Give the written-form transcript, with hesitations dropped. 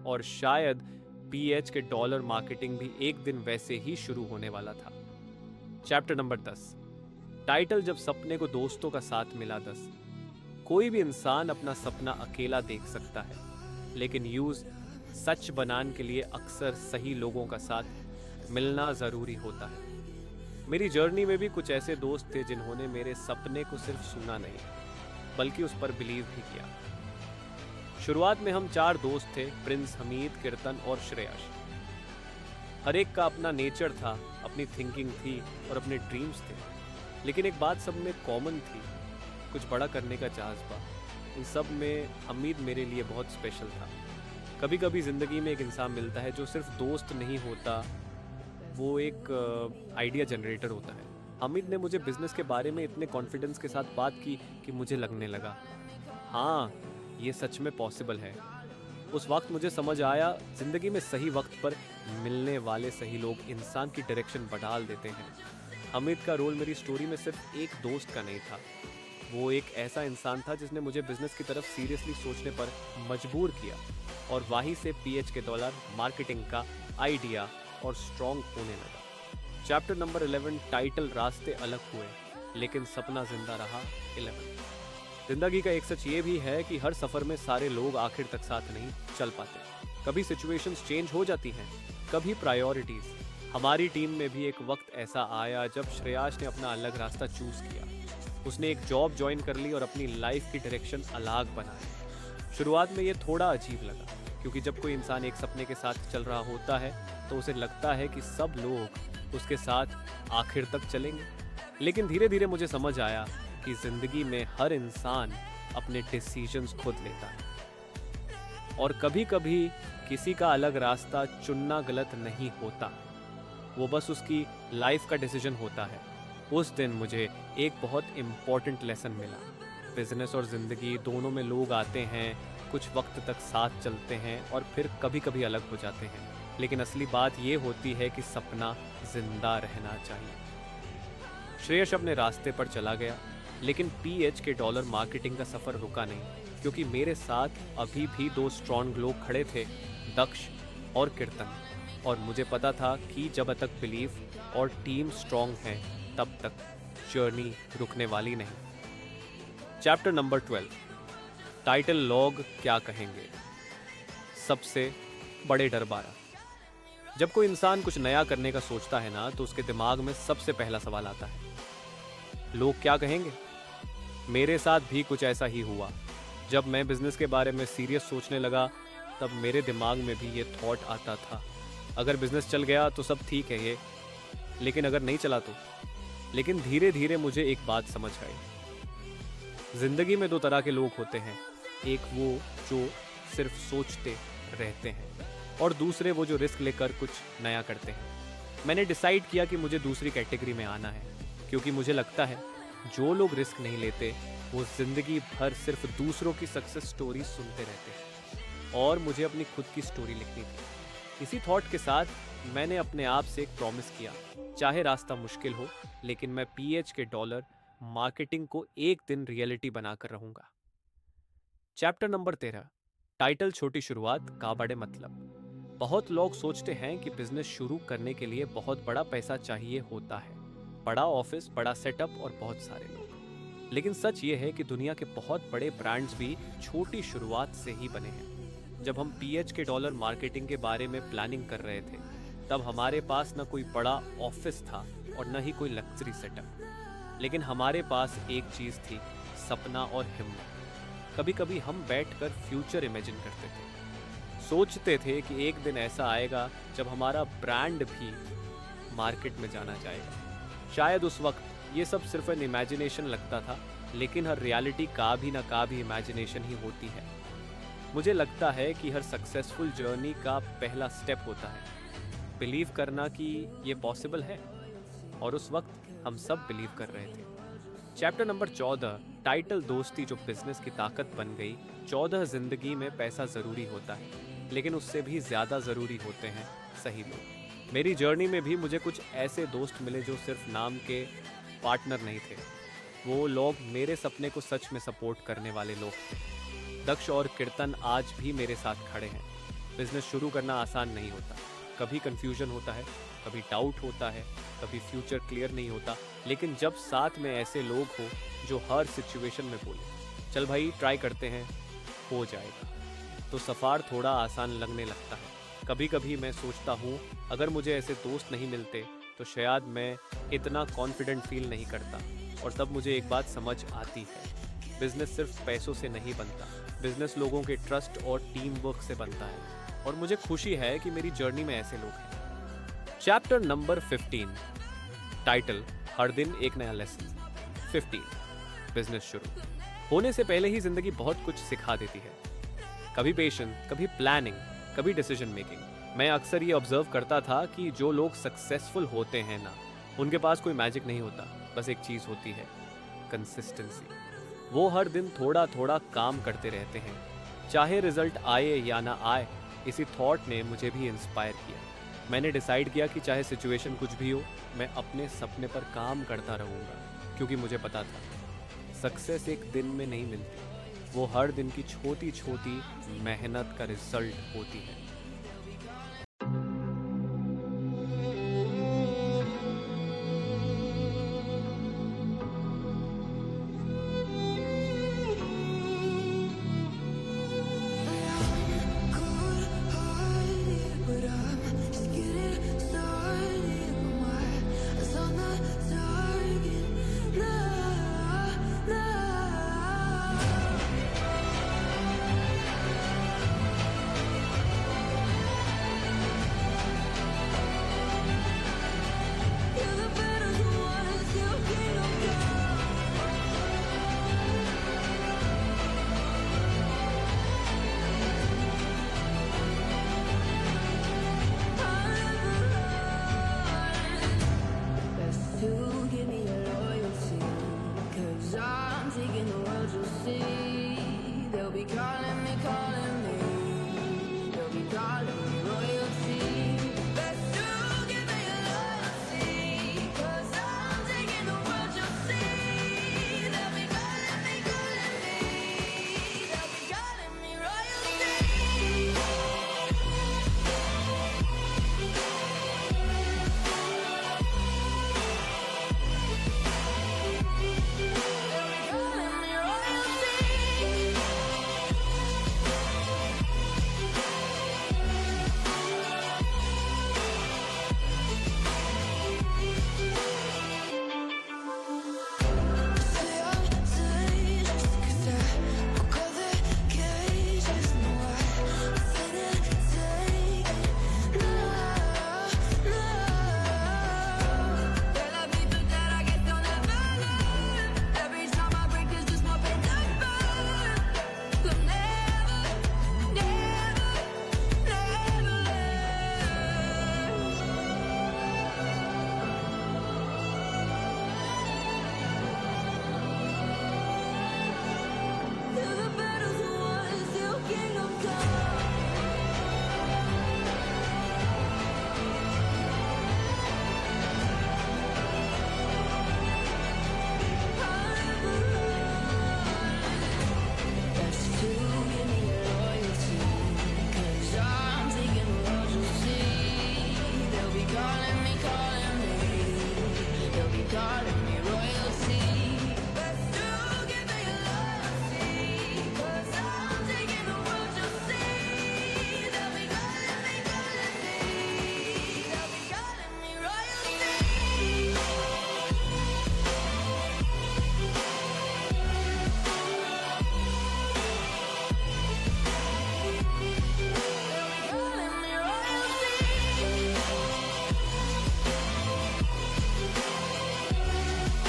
और शायद पीएच के डॉलर मार्केटिंग भी एक दिन वैसे ही शुरू होने वाला था। Chapter number 10। टाइटल जब सपने को दोस्तों का साथ मिला 10। कोई भी इंसान अपना सपना अकेला देख सकता है, लेकिन यूज सच बनाने के लिए अक्सर सही लोगों का साथ मिलना ज़रूरी होता है। मेरी जर्नी में भी कुछ ऐसे दोस्त थे जिन्होंने मेरे सपने को सिर्फ सुना नहीं, बल्कि उस पर बिलीव भी किया। शुरुआत में हम 4 दोस्त थे, प्रिंस, हमीद, कीर्तन और श्रेयस। हर एक का अपना नेचर था, अपनी थिंकिंग थी और अपने ड्रीम्स थे। लेकिन एक बात सब में कॉमन थी, कुछ बड़ा करने का जज्बा। इन सब में हमीद मेरे लिए बहुत स्पेशल था। कभी कभी ज़िंदगी में एक इंसान मिलता है जो सिर्फ दोस्त नहीं होता, वो एक आइडिया जनरेटर होता है। हमीद ने मुझे बिजनेस के बारे में इतने कॉन्फिडेंस के साथ बात की कि मुझे लगने लगा, हाँ, ये सच में पॉसिबल है। उस वक्त मुझे समझ आया, ज़िंदगी में सही वक्त पर मिलने वाले सही लोग इंसान की डायरेक्शन बदल देते हैं। हमीद का रोल मेरी स्टोरी में सिर्फ एक दोस्त का नहीं था, वो एक ऐसा इंसान था जिसने मुझे बिजनेस की तरफ सीरियसली सोचने पर मजबूर किया, और वहीं से पीएच के डॉलर मार्केटिंग का आइडिया और स्ट्रॉन्ग होने लगा। Chapter number 11। टाइटल रास्ते अलग हुए, लेकिन सपना जिंदा रहा 11। जिंदगी का एक सच ये भी है कि हर सफर में सारे लोग आखिर तक साथ नहीं चल पाते। कभी सिचुएशंस चेंज हो जाती हैं, कभी प्रायोरिटीज। हमारी टीम में भी एक वक्त ऐसा आया जब श्रेयस ने अपना अलग रास्ता चूज किया। उसने एक जॉब ज्वाइन कर ली और अपनी लाइफ की डायरेक्शन अलग बनाई। शुरुआत में ये थोड़ा अजीब लगा, क्योंकि जब कोई इंसान एक सपने के साथ चल रहा होता है तो उसे लगता है कि सब लोग उसके साथ आखिर तक चलेंगे। लेकिन धीरे धीरे मुझे समझ आया कि जिंदगी में हर इंसान अपने डिसीजंस खुद लेता है, और कभी कभी किसी का अलग रास्ता चुनना गलत नहीं होता, वो बस उसकी लाइफ का डिसीजन होता है। उस दिन मुझे एक बहुत इम्पॉर्टेंट लेसन मिला। बिजनेस और ज़िंदगी दोनों में लोग आते हैं, कुछ वक्त तक साथ चलते हैं और फिर कभी कभी अलग हो जाते हैं, लेकिन असली बात ये होती है कि सपना जिंदा रहना चाहिए। श्रेयस अपने रास्ते पर चला गया, लेकिन पीएच के डॉलर मार्केटिंग का सफ़र रुका नहीं, क्योंकि मेरे साथ अभी भी 2 स्ट्रॉन्ग लोग खड़े थे, दक्ष और कीर्तन। और मुझे पता था कि जब तक बिलीफ और टीम स्ट्रॉन्ग है, तब तक जर्नी रुकने वाली नहीं। Chapter number 12। टाइटल लोग क्या कहेंगे, सबसे बड़े डर 12। जब कोई इंसान कुछ नया करने का सोचता है ना, तो उसके दिमाग में सबसे पहला सवाल आता है, लोग क्या कहेंगे। मेरे साथ भी कुछ ऐसा ही हुआ। जब मैं बिजनेस के बारे में सीरियस सोचने लगा, तब मेरे दिमाग में भी ये थॉट आता था, अगर बिजनेस चल गया तो सब ठीक है ये, लेकिन अगर नहीं चला तो। लेकिन धीरे धीरे मुझे एक बात समझ आई, जिंदगी में 2 तरह के लोग होते हैं, एक वो जो सिर्फ सोचते रहते हैं, और दूसरे वो जो रिस्क लेकर कुछ नया करते हैं। मैंने डिसाइड किया कि मुझे दूसरी कैटेगरी में आना है, क्योंकि मुझे लगता है जो लोग रिस्क नहीं लेते वो जिंदगी भर सिर्फ दूसरों की सक्सेस स्टोरी सुनते रहते हैं, और मुझे अपनी खुद की स्टोरी लिखनी थी। इसी थॉट के साथ मैंने अपने आप से एक प्रॉमिस किया, चाहे रास्ता मुश्किल हो, लेकिन मैं पीएच के डॉलर मार्केटिंग को एक दिन रियलिटी बनाकर रहूंगा। Chapter number 13। टाइटल छोटी शुरुआत का बड़े मतलब। बहुत लोग सोचते हैं कि बिजनेस शुरू करने के लिए बहुत बड़ा पैसा चाहिए होता है, बड़ा ऑफिस, बड़ा सेटअप और बहुत सारे लोग। लेकिन सच ये है कि दुनिया के बहुत बड़े ब्रांड्स भी छोटी शुरुआत से ही बने हैं। जब हम पीएच के डॉलर मार्केटिंग के बारे में प्लानिंग कर रहे थे, तब हमारे पास न कोई बड़ा ऑफिस था और न ही कोई लग्जरी सेटअप, लेकिन हमारे पास एक चीज़ थी, सपना और हिम्मत। कभी कभी हम बैठकर फ्यूचर इमेजिन करते थे, सोचते थे कि एक दिन ऐसा आएगा जब हमारा ब्रांड भी मार्केट में जाना जाएगा। शायद उस वक्त ये सब सिर्फ एन इमेजिनेशन लगता था, लेकिन हर रियलिटी का भी इमेजिनेशन ही होती है। मुझे लगता है कि हर सक्सेसफुल जर्नी का पहला स्टेप होता है बिलीव करना कि ये पॉसिबल है, और उस वक्त हम सब बिलीव कर रहे थे। Chapter number 14। टाइटल दोस्ती जो बिजनेस की ताकत बन गई। 14। जिंदगी में पैसा ज़रूरी होता है, लेकिन उससे भी ज़्यादा ज़रूरी होते हैं सही लोग। मेरी जर्नी में भी मुझे कुछ ऐसे दोस्त मिले जो सिर्फ नाम के पार्टनर नहीं थे, वो लोग मेरे सपने को सच में सपोर्ट करने वाले लोग थे। दक्ष और कीर्तन आज भी मेरे साथ खड़े हैं। बिजनेस शुरू करना आसान नहीं होता। कभी कंफ्यूजन होता है, कभी डाउट होता है, कभी फ्यूचर क्लियर नहीं होता, लेकिन जब साथ में ऐसे लोग हो जो हर सिचुएशन में बोले चल भाई ट्राई करते हैं, हो जाएगा, तो सफ़र थोड़ा आसान लगने लगता है। कभी कभी मैं सोचता हूँ अगर मुझे ऐसे दोस्त नहीं मिलते तो शायद मैं इतना कॉन्फिडेंट फील नहीं करता। और तब मुझे एक बात समझ आती है, बिजनेस सिर्फ पैसों से नहीं बनता, बिजनेस लोगों के ट्रस्ट और टीम वर्क से बनता है। और मुझे खुशी है कि मेरी जर्नी में ऐसे लोग हैं। चैप्टर नंबर 15, टाइटल हर दिन एक नया लेसन। 15, बिजनेस शुरू होने से पहले ही जिंदगी बहुत कुछ सिखा देती है। कभी पेशेंस, कभी प्लानिंग, कभी डिसीजन मेकिंग। मैं अक्सर ये ऑब्जर्व करता था कि जो लोग सक्सेसफुल होते हैं ना, उनके पास कोई मैजिक नहीं होता, बस एक चीज़ होती है, कंसिस्टेंसी। वो हर दिन थोड़ा थोड़ा काम करते रहते हैं, चाहे रिजल्ट आए या ना आए। इसी थॉट ने मुझे भी इंस्पायर किया। मैंने डिसाइड किया कि चाहे सिचुएशन कुछ भी हो, मैं अपने सपने पर काम करता रहूँगा, क्योंकि मुझे पता था सक्सेस एक दिन में नहीं मिलती, वो हर दिन की छोटी छोटी मेहनत का रिजल्ट होती है।